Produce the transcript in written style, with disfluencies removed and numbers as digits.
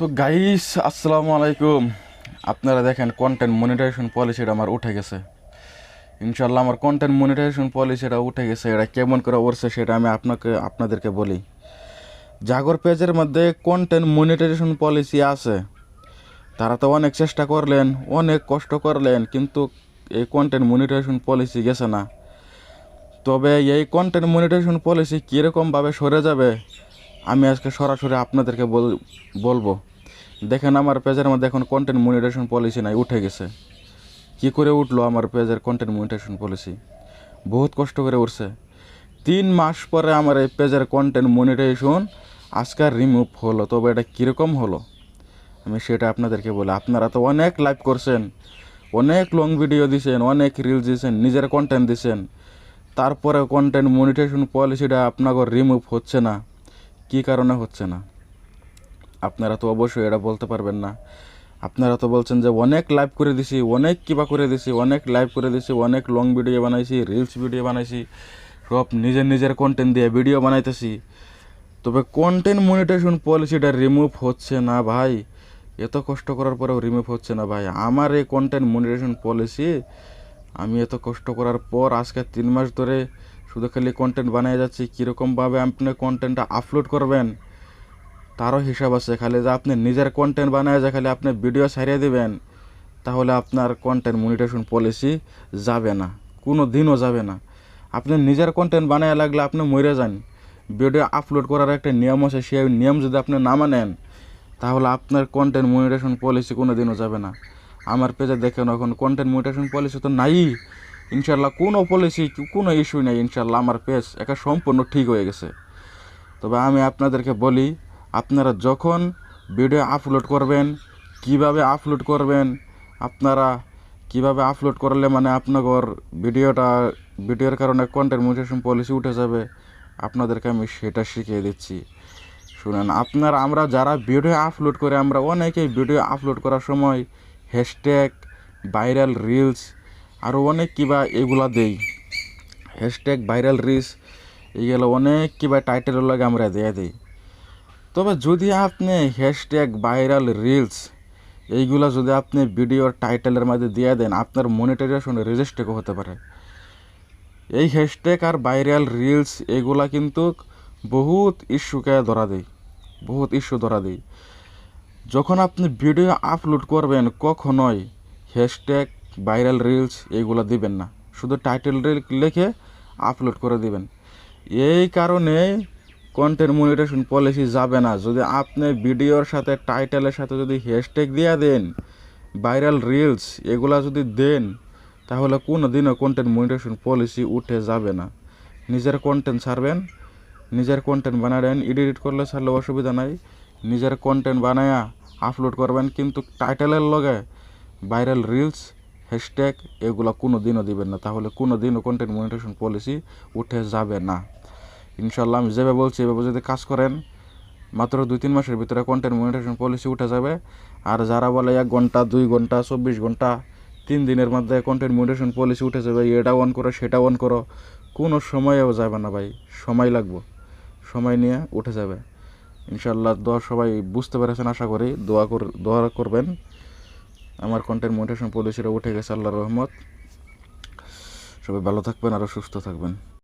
তো গাইস, আসসালামু আলাইকুম। আপনারা দেখেন কন্টেন্ট মনিটাইজেশন পলিসিটা আমার উঠে গেছে। ইনশাল্লাহ আমার কন্টেন্ট মনিটাইজেশন পলিসিটা উঠে গেছে। এটা কেমন করে উঠছে সেটা আমি আপনাদেরকে বলি। জাগর পেজের মধ্যে কন্টেন্ট মনিটাইজেশন পলিসি আছে। তারা তো অনেক চেষ্টা করলেন, অনেক কষ্ট করলেন, কিন্তু এই কন্টেন্ট মনিটাইজেশন পলিসি গেছে না। তবে এই কন্টেন্ট মনিটাইজেশন পলিসি কীরকমভাবে সরে যাবে আমি আজকে সরাসরি আপনাদেরকে বলবো। দেখেন আমার পেজের মধ্যে এখন কন্টেন্ট মনিটাইজেশন পলিসি নাই, উঠে গেছে। কি করে উঠলো আমার পেজের কন্টেন্ট মনিটাইজেশন পলিসি? বহুত কষ্ট করে উঠছে। 3 মাস পরে আমার এই পেজের কন্টেন্ট মনিটাইজেশন আজকে রিমুভ হলো। তবে এটা কীরকম হলো আমি সেটা আপনাদেরকে বলি। আপনারা তো অনেক লাইভ করছেন, অনেক লং ভিডিও দিছেন, অনেক রিলস দিছেন, নিজের কন্টেন্ট দিছেন, তারপরে কন্টেন্ট মনিটাইজেশন পলিসিটা আপনাকে রিমুভ হচ্ছে না। কী কারণে হচ্ছে না আপনারা তো অবশ্যই এটা বলতে পারবেন না। আপনারা তো বলছেন যে অনেক লাইভ করে দিছি, অনেক কিবা করে দিছি, অনেক লাইভ করে দিছি, অনেক লং ভিডিও বানাইছি, রিলস ভিডিও বানাইছি, সব নিজের কন্টেন্ট দিয়ে ভিডিও বানাইতেছি। তবে কন্টেন্ট মনিটাইজেশন পলিসিটা রিমুভ হচ্ছে না ভাই। এত কষ্ট করার পরেও রিমুভ হচ্ছে না ভাই। আমার এই কন্টেন্ট মনিটাইজেশন পলিসি আমি এত কষ্ট করার পর আজকে 3 মাস ধরে শুধু খালি কন্টেন্ট বানিয়ে যাচ্ছি। কীরকমভাবে আপনি কন্টেন্টটা আপলোড করবেন তারও হিসাব আছে। খালি যে আপনি নিজের কন্টেন্ট বানায় যে খালি আপনি ভিডিও ছাড়িয়ে দেবেন, তাহলে আপনার কন্টেন্ট মনিটাইজেশন পলিসি যাবে না, কোনো দিনও যাবে না। আপনি নিজের কন্টেন্ট বানায় লাগলে আপনি মরে যান। ভিডিও আপলোড করার একটা নিয়ম আছে, সেই নিয়ম যদি আপনি না মানেন তাহলে আপনার কন্টেন্ট মনিটাইজেশন পলিসি কোনো দিনও যাবে না। আমার পেজে দেখেন এখন কন্টেন্ট মনিটাইজেশন পলিসি তো নাই। ইনশাল্লাহ কোনো পলিসি, কোনো ইস্যু নেই। ইনশাল্লাহ আমার পেজ একা সম্পূর্ণ ঠিক হয়ে গেছে। তবে আমি আপনাদেরকে বলি, আপনারা যখন ভিডিও আপলোড করবেন, কিভাবে আপলোড করবেন, আপনারা কিভাবে আপলোড করলে মানে আপনার ভিডিওর কারণে কন্টেন্ট মনিটাইজেশন পলিসি উঠে যাবে, আপনাদেরকে আমি সেটা শিখিয়ে দিচ্ছি। শুনেন, আমরা যারা ভিডিও আপলোড করে, আমরা অনেকেই ভিডিও আপলোড করার সময় হ্যাশট্যাগ, ভাইরাল রিলস, আরও অনেক কিবা এগুলা দেই। হ্যাশট্যাগ, ভাইরাল রিলস এইগুলো অনেক কিবা টাইটেলের লাগে আমরা দিয়ে দিই। তবে যদি আপনি হ্যাশট্যাগ, ভাইরাল রিলস এইগুলা যদি আপনি ভিডিওর টাইটেলের মধ্যে দিয়ে দেন, আপনার মনিটাইজেশন রেজিস্ট্রেও হতে পারে। এই হ্যাশট্যাগ আর ভাইরাল রিলস এগুলা কিন্তু বহুত ইস্যুকে ধরা দেয়, বহুত ইস্যু ধরা দেয়। যখন আপনি ভিডিও আপলোড করবেন কখনোই হ্যাশট্যাগ, ভাইরাল রিলস এইগুলো দিবেন না, শুধু টাইটেল লিখে আপলোড করে দিবেন। এই কারণে কন্টেন্ট মনিটাইজেশন পলিসি যাবে না। যদি আপনি ভিডিওর সাথে, টাইটেলের সাথে যদি হ্যাশট্যাগ দিয়ে দেন, ভাইরাল রিলস এগুলা যদি দেন, তাহলে কোনো দিনও কন্টেন্ট মনিটাইজেশন পলিসি উঠে যাবে না। নিজের কন্টেন্ট ছাড়বেন, নিজের কন্টেন্ট বানাবেন, এডিট করলে ছাড়লে অসুবিধা নাই। নিজের কন্টেন্ট বানায়া আপলোড করবেন, কিন্তু টাইটেলের লগে ভাইরাল রিলস, হ্যাশট্যাগ এগুলো কোনো দিনও দিবেন না, তাহলে কোনো দিনও কন্টেন্ট মনিটাইজেশন পলিসি উঠে যাবে না। ইনশাল্লাহ আমি যেভাবে বলছি এভাবে যদি কাজ করেন, মাত্র 2-3 মাসের ভিতরে কন্টেন্ট মনিটাইজেশন পলিসি উঠে যাবে। আর যারা বলে 1 ঘন্টা, 2 ঘন্টা, 24 ঘন্টা, 3 দিনের মধ্যে কন্টেন্ট মনিটাইজেশন পলিসি উঠে যাবে, এটা অন করো সেটা অন করো, কোনো সময়েও যাবে না ভাই। সময় লাগবে, সময় নিয়ে উঠে যাবে ইনশাল্লাহ। সবাই বুঝতে পেরেছেন আশা করি। দোয়া করবেন। আমার কন্টেন্ট মনিটাইজেশন পলিসিটা উঠে গেছে আল্লাহর রহমত। সবাই ভালো থাকবেন, আরও সুস্থ থাকবেন।